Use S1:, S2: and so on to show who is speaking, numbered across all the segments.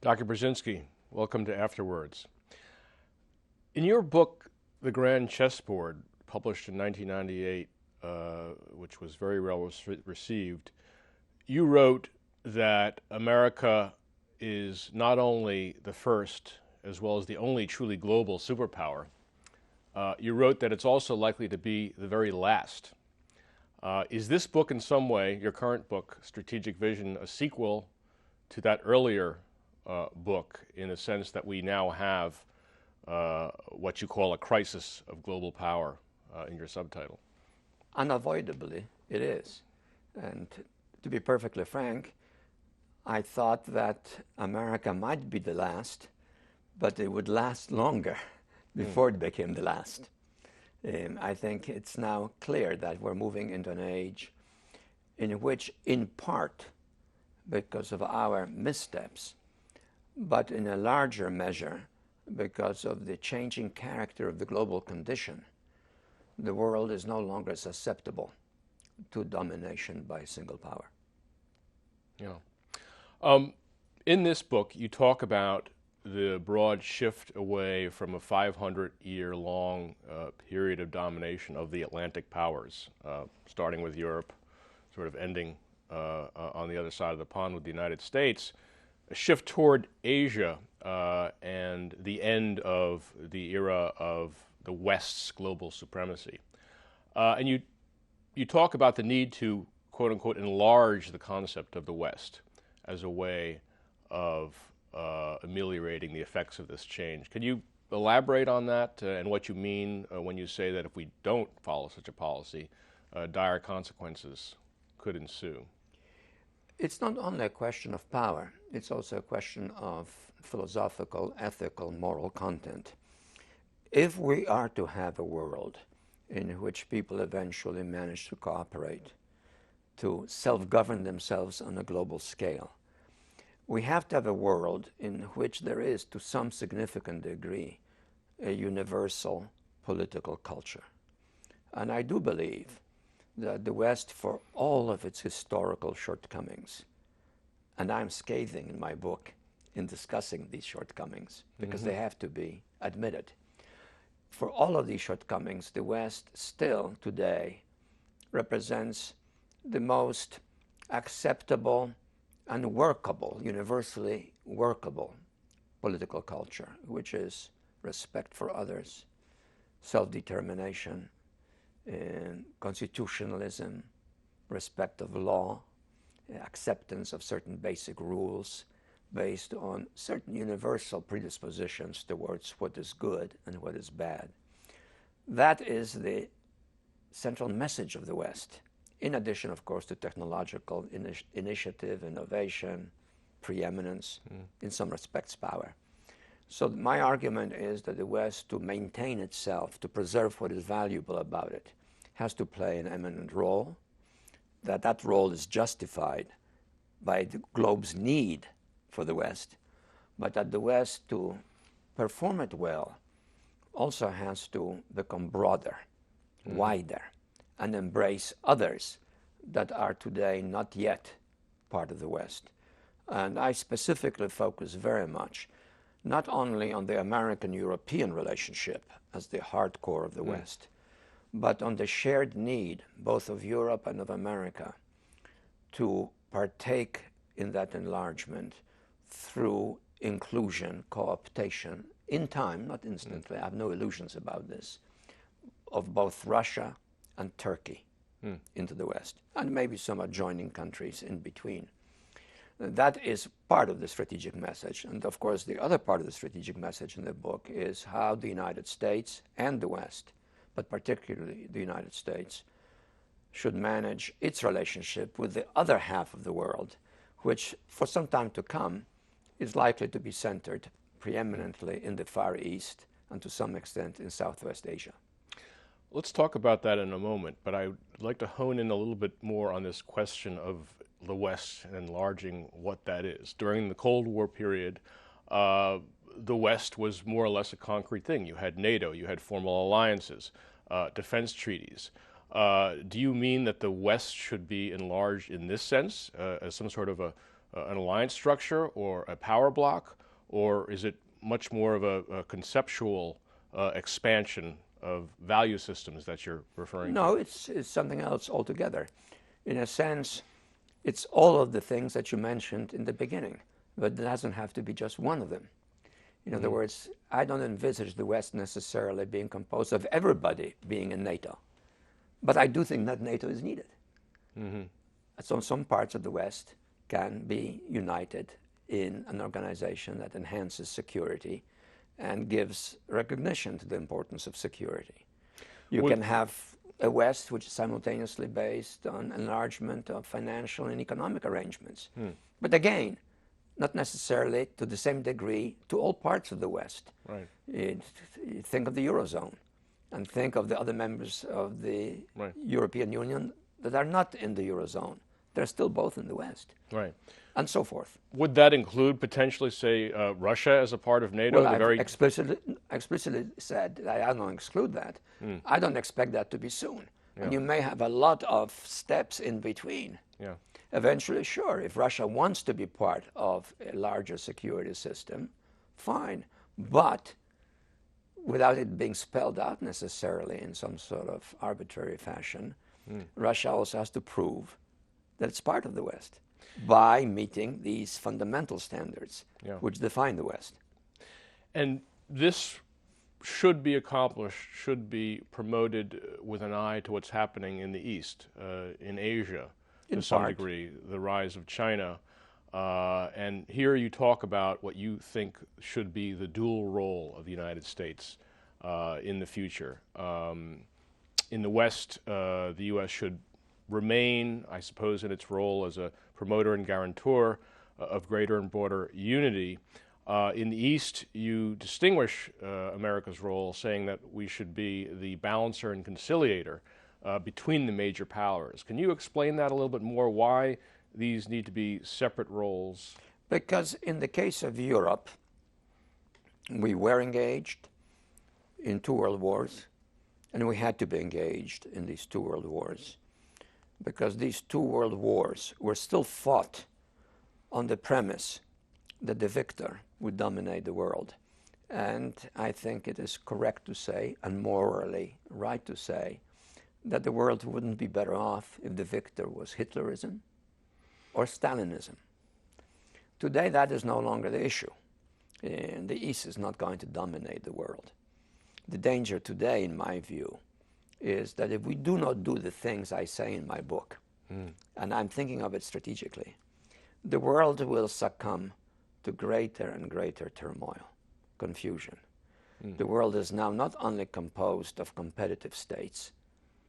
S1: Dr. Brzezinski, welcome to Afterwards. In your book, The Grand Chessboard, published in 1998, which was very well received, you wrote that America is not only the first, as well as the only truly global superpower. You wrote that it's also likely to be the very last. Is this book in some way, your current book, Strategic Vision, a sequel to that earlier book, in the sense that we now have what you call a crisis of global power in your subtitle?
S2: Unavoidably, it is. And to be perfectly frank, I thought that America might be the last, but it would last longer before it became the last. I think it's now clear that we're moving into an age in which, in part, because of our missteps, but in a larger measure, because of the changing character of the global condition, the world is no longer susceptible to domination by a single power.
S1: Yeah. In this book, you talk about the broad shift away from a 500-year-long period of domination of the Atlantic powers, starting with Europe, sort of ending on the other side of the pond with the United States, a shift toward Asia and the end of the era of the West's global supremacy. And you talk about the need to, quote unquote, enlarge the concept of the West as a way of ameliorating the effects of this change. Can you elaborate on that and what you mean when you say that if we don't follow such a policy, dire consequences could ensue?
S2: It's not only a question of power, it's also a question of philosophical, ethical, moral content. If we are to have a world in which people eventually manage to cooperate, to self-govern themselves on a global scale, we have to have a world in which there is, to some significant degree, a universal political culture. And I do believe that the West, for all of its historical shortcomings, and I'm scathing in my book in discussing these shortcomings because they have to be admitted. For all of these shortcomings, the West still today represents the most acceptable and workable, universally workable political culture, which is respect for others, self-determination, constitutionalism, respect of law, acceptance of certain basic rules based on certain universal predispositions towards what is good and what is bad. That is the central message of the West, in addition, of course, to technological initiative, innovation, preeminence, in some respects, power. So my argument is that the West, to maintain itself, to preserve what is valuable about it, has to play an eminent role, that role is justified by the globe's need for the West, but that the West, to perform it well, also has to become broader, wider, and embrace others that are today not yet part of the West. And I specifically focus very much not only on the American-European relationship as the hardcore of the West, but on the shared need, both of Europe and of America, to partake in that enlargement through inclusion, cooptation, in time, not instantly, I have no illusions about this, of both Russia and Turkey into the West, and maybe some adjoining countries in between. That is part of the strategic message. And of course, the other part of the strategic message in the book is how the United States and the West, but particularly the United States, should manage its relationship with the other half of the world, which for some time to come is likely to be centered preeminently in the Far East and to some extent in Southwest Asia.
S1: Let's talk about that in a moment, but I'd like to hone in a little bit more on this question of the West and enlarging what that is. During the Cold War period, the West was more or less a concrete thing. You had NATO, you had formal alliances, defense treaties. Do you mean that the West should be enlarged in this sense, as some sort of an alliance structure or a power bloc, or is it much more of a conceptual expansion of value systems that you're referring to?
S2: No, it's something else altogether. In a sense, it's all of the things that you mentioned in the beginning, but it doesn't have to be just one of them. In other words, I don't envisage the West necessarily being composed of everybody being in NATO, but I do think that NATO is needed. So some parts of the West can be united in an organization that enhances security and gives recognition to the importance of security. You can have a West which is simultaneously based on enlargement of financial and economic arrangements. But again, not necessarily to the same degree to all parts of the West.
S1: Right.
S2: Think of the Eurozone and think of the other members of the European Union that are not in the Eurozone. They're still both in the West.
S1: Right.
S2: And so forth.
S1: Would that include potentially, say, Russia as a part of NATO?
S2: Well, I've explicitly said that I don't exclude that. I don't expect that to be soon. And you may have a lot of steps in between.
S1: Yeah.
S2: Eventually, sure, if Russia wants to be part of a larger security system, fine. But without it being spelled out necessarily in some sort of arbitrary fashion, Russia also has to prove that it's part of the West by meeting these fundamental standards which define the West.
S1: And this should be accomplished, should be promoted with an eye to what's happening in the East, in Asia, to some degree, the rise of China. And here you talk about what you think should be the dual role of the United States in the future. In the West, the U.S. should remain, I suppose, in its role as a promoter and guarantor of greater and broader unity. In the East, you distinguish America's role, saying that we should be the balancer and conciliator between the major powers. Can you explain that a little bit more, why these need to be separate roles?
S2: Because in the case of Europe, we were engaged in 2 world wars, and we had to be engaged in these 2 world wars, because these 2 world wars were still fought on the premise that the victor would dominate the world. And I think it is correct to say, and morally right to say, that the world wouldn't be better off if the victor was Hitlerism or Stalinism. Today, that is no longer the issue. And the East is not going to dominate the world. The danger today, in my view, is that if we do not do the things I say in my book, and I'm thinking of it strategically, the world will succumb to greater and greater turmoil, confusion. The world is now not only composed of competitive states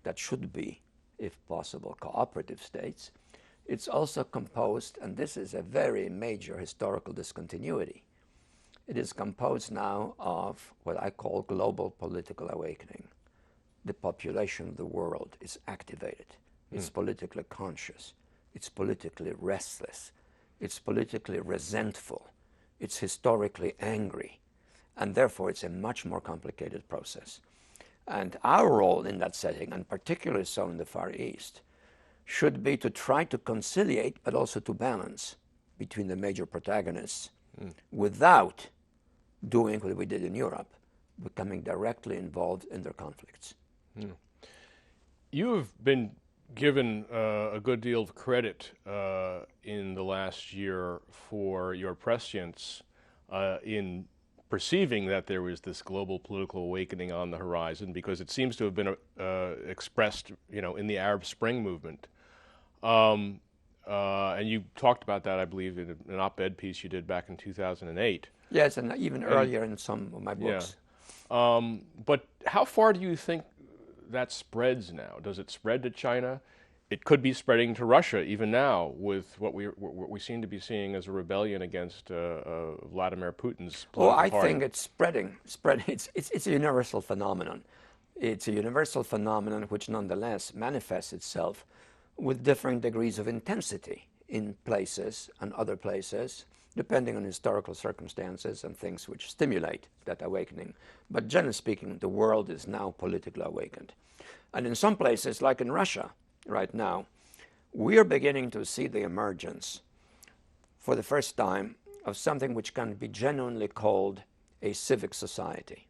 S2: that should be, if possible, cooperative states, it's also composed, and this is a very major historical discontinuity, it is composed now of what I call global political awakening. The population of the world is activated, it's politically conscious, it's politically restless, it's politically resentful, it's historically angry, and therefore it's a much more complicated process. And our role in that setting, and particularly so in the Far East, should be to try to conciliate, but also to balance between the major protagonists without doing what we did in Europe, becoming directly involved in their conflicts.
S1: You have been given a good deal of credit in the last year for your prescience in perceiving that there was this global political awakening on the horizon, because it seems to have been expressed, in the Arab Spring movement. And you talked about that, I believe, in an op-ed piece you did back in 2008.
S2: Yes, and even earlier in some of my books.
S1: Yeah. But how far do you think that spreads now? Does it spread to China? It could be spreading to Russia even now, with what we seem to be seeing as a rebellion against Vladimir Putin's political party.
S2: I think it's spreading. It's a universal phenomenon. It's a universal phenomenon which nonetheless manifests itself with different degrees of intensity in places and other places, depending on historical circumstances and things which stimulate that awakening. But generally speaking, the world is now politically awakened. And in some places, like in Russia right now, we are beginning to see the emergence for the first time, of something which can be genuinely called a civic society.